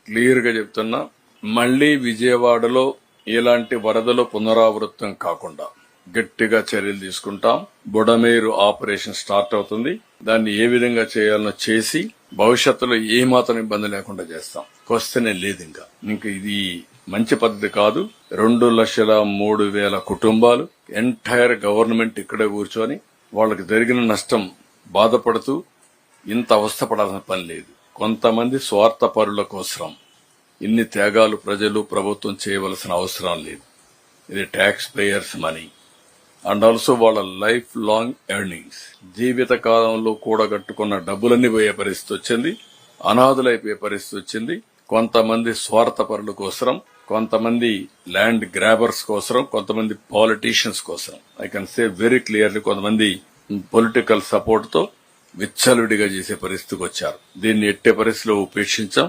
Clear గా చెప్తున్నా, మళ్లీ విజయవాడలో ఇలాంటి వరదలు పునరావృతం కాకుండా గట్టిగా చర్యలు తీసుకుంటాం. బుడమేరు ఆపరేషన్ స్టార్ట్ అవుతుంది. దాన్ని ఏ విధంగా చేయాలనో చేసి భవిష్యత్తులో ఏ మాత్రం ఇబ్బంది లేకుండా చేస్తాం. క్వశ్చనే లేదు. ఇంకా ఇది మంచి పద్ధతి కాదు. 2,03,000 కుటుంబాలు, ఎంటైర్ గవర్నమెంట్ ఇక్కడే కూర్చొని వాళ్ళకి జరిగిన నష్టం బాధపడుతూ ఇంత అవస్థపడాల్సిన పని లేదు. కొంతమంది స్వార్థపరుల కోసం ఇన్ని త్యాగాలు ప్రజలు ప్రభుత్వం చేయవలసిన అవసరం లేదు. ఇది tax payers money and also వాళ్ళ లైఫ్ లాంగ్ ఎర్నింగ్స్, జీవిత కాలంలో కూడగట్టుకున్న డబ్బులన్నీ పోయే పరిస్థితి వచ్చింది. అనాథులైపోయే పరిస్థితి వచ్చింది. కొంతమంది స్వార్థపరుల కోసం, కొంతమంది ల్యాండ్ గ్రాబర్స్ కోసం, కొంతమంది పాలిటీషియన్స్ కోసం. I can say very clearly, కొంతమంది పొలిటికల్ సపోర్ట్ తో విచ్చలవిడిగా చేసే పరిస్థితికి వచ్చారు. దీన్ని ఎట్టే పరిస్థితిలో ఉపేక్షించాం.